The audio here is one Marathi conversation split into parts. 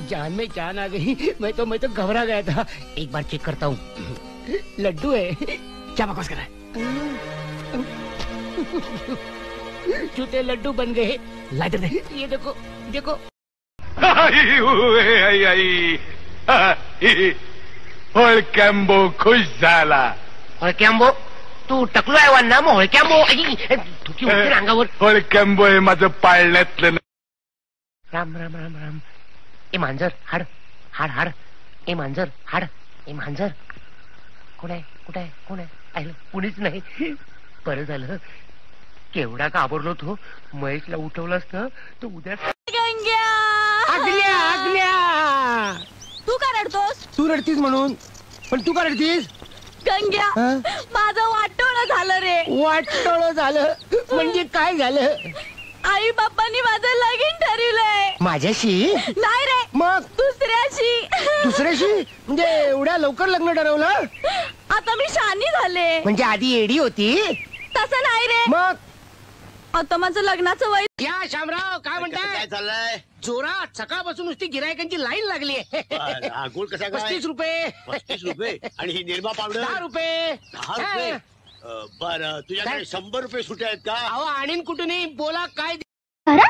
जान में जान आ गई। मैं तो घबरा गया था। एक बार चेक करता हूँ। लड्डू है। क्या बकवास कर रहा है? जूते लड्डू बन गए। लाइटर दे। ये देखो देखो। होळक्याम्बो खुश झाला। होळक्याम्बो तू टकलो आहे ना मग होळक्याम्बो तुझी उठते अंगावर। होळक्याम्बो हे माझं पाळण्यातलं। राम राम राम राम। ए मांजर हाड हाड हाड। ए मांजर हाड। ए मांजर कोण आहे कुठे आहे कोण आहे? आयलं कुणीच नाही। बरं झालं केवढा घाबरलो तो। महेशला उठवलं असतं तर उद्या। गंग्या आगल्या आगल्या तू का रडतोस? तू रडतीस म्हणून। पण तू का रडतीस? गंग्या माझं वाटोळं झालं रे। वाटोळं झालं म्हणजे काय झालं? आई बाप्पांनी माझं लगीन ठरवलंय। माझ्याशी? नाही रे मग दुसऱ्याशी। दुसऱ्याशी म्हणजे एवढ्या लवकर लग्न ठरवलं? आता मी शानी झाले। म्हणजे आधी एडी होती? तसं नाही रे। मग आता माझं लग्नाचं वय। या शामराव काय म्हणताय? काय चाललंय? जोरात सकाळपासून नुसती गिरायकांची लाईन लागली आहे। गुळ कसा काय? 35 रुपये। 35 रुपये आणि ही निर्मा पावडर 10 रुपये। 10 रुपये बरं तुझ्याकडे 100 रुपये सुटे आहेत का? अहो आणीन कुठून नाही बोला काय?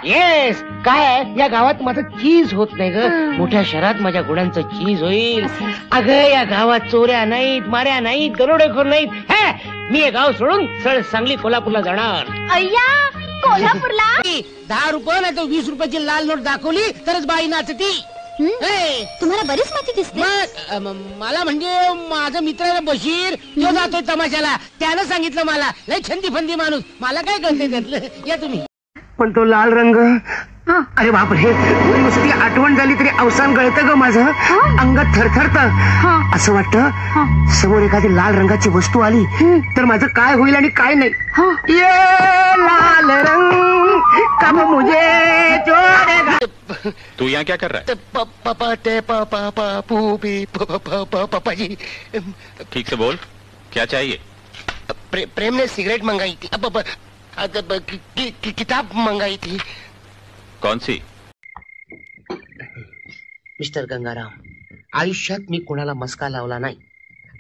येस काय आहे? या गावात माझं चीज होत नाही ग। मोठ्या शहरात माझ्या गुणांचं चीज होईल। अगं या गावात चोऱ्या नाहीत माऱ्या नाहीत दरोडेखोर नाहीत। मी हे गाव सोडून सरळ सांगली कोल्हापूरला जाणार। अय्या कोल्हापूरला 10 रुपये नाही तर 20 रुपयाची लाल नोट दाखवली तरच बाई नाचती। तुम्हाला बरीच माहिती दिसते। मग मला म्हणजे माझा मित्र बशीर तो जातोय तमाशाला। त्यानं सांगितलं मला। लय छंदी फंदी माणूस मला काय कळते त्यातलं। या तुम्ही। पण तो लाल रंग अरे बापरे नुसती आठवण झाली तरी अवसान गळतं ग माझं। अंगात थरथरत असं वाटतं समोर एखादी लाल रंगाची वस्तू आली तर माझं काय होईल आणि काय नाही। ये लाल रंग कब मुझे छोड़ेगा। तू यहाँ क्या कर रहा है? पापाजी ठीक से बोल, क्या चाहिए? प्रेम ने सिगरेट मंगाई थी। किताब मंगाई थी। कौन सी? मिस्टर गंगाराम आयुष्यात मी कोणाला मस्का लावला नाही।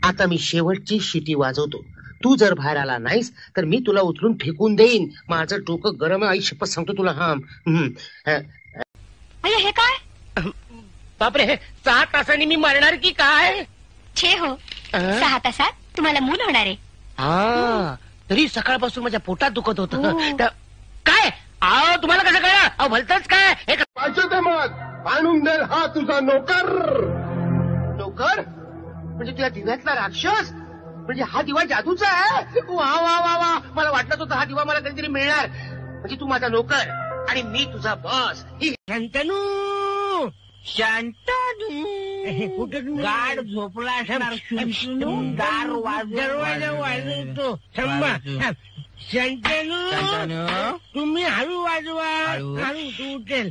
आता मी शेवटची शिटी वाजवतो। तू जर बाहेर आला नाहीस तर मी तुला उचलून फेकून देईन। माझं डोकं गरम आहे। आई शपथ सांगतो तुला। हे काय? बापरे 6 तासांनी मी मरणार की काय? छे हो 6 तासात तुम्हाला मूल होणार आहे। तरी सकाळपासून माझ्या पोटात दुखत होत। काय अहो तुम्हाला कसं कळलं? अहो भलतच काय आणून दे हा तुझा नोकर। नोकर म्हणजे तुझ्या दिव्यातला राक्षस? म्हणजे हा दिवा जादूचा आहे? वा वा वा वा मला वाटत होतं हा दिवा मला कधीतरी मिळणार। म्हणजे तू माझा नोकर आणि मी तुझा बॉस। शंतनू शांतनू गाड झोपला असणार। दार दरवाजा वाजवतो। शंतनू तुम्ही हळू वाजवा। हळू तू उठेल।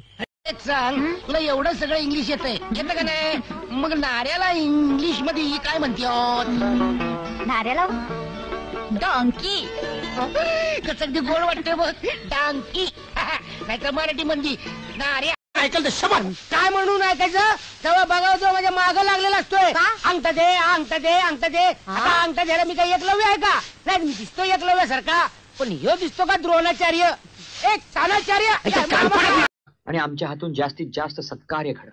सांग तुला एवढं सगळं इंग्लिश येतंय येतं का नाही? मग नाऱ्याला इंग्लिश मध्ये काय म्हणतात? नाऱ्याला डॉंकी। कसं अगदी गोड वाटते बघ डांकी। नाहीतर मराठी मंदी नाऱ्या ऐकल तर शबन काय म्हणून ऐकायचं? तेव्हा बघाव जो माझ्या मागं लागलेला असतोय। अंगठा दे अंगठा दे अंगठा दे। आता अंगठा द्यायला मी काही एकलव्य आहे का? नाही मी दिसतो एकलव्यासारखा पण ह्यो दिसतो का द्रोणाचार्य एक तानाचार्य। आणि आमच्या हातून जास्तीत जास्त सत्कार्य घड।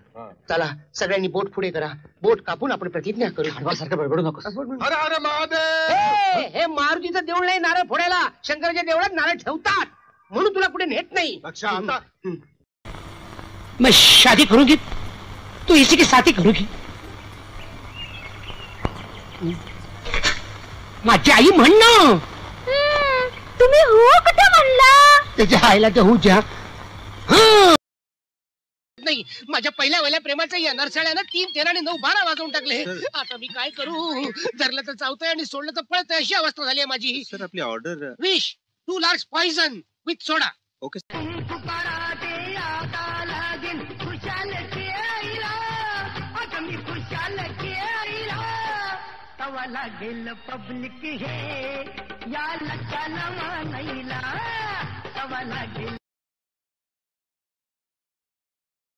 चला सगळ्यांनी बोट पुढे करा। बोट कापून आपण प्रतिज्ञा करू। सारखं बडबडू नकोस। हर हर महादेव। हे मारुतीचं देऊळ नाही नारळ फोडायला। शंकराच्या देवळात नारळ ठेवतात म्हणून तुला कुठे नेत नाही। अच्छा आता मैं शादी करूंगी तो इसी के साथ ही करूंगी। माझी आई म्हणणं तुम्ही हो कुठे म्हणला? त्याच्या आईला तर हो ज्या नाही। माझ्या पहिल्या प्रेमाचं या नरसाळ्यानं 3, 13 आणि 9, 12 वाजवून टाकले। आता मी काय करू? धरलं तर चावतंय आणि सोडलं तर पळतंय अशी अवस्था झाली आहे माझी। सर आपली order wish 2 large poison with soda. Okay तवा लागेल पब्लिक हे या लक्षाला मानायला तवा लागेल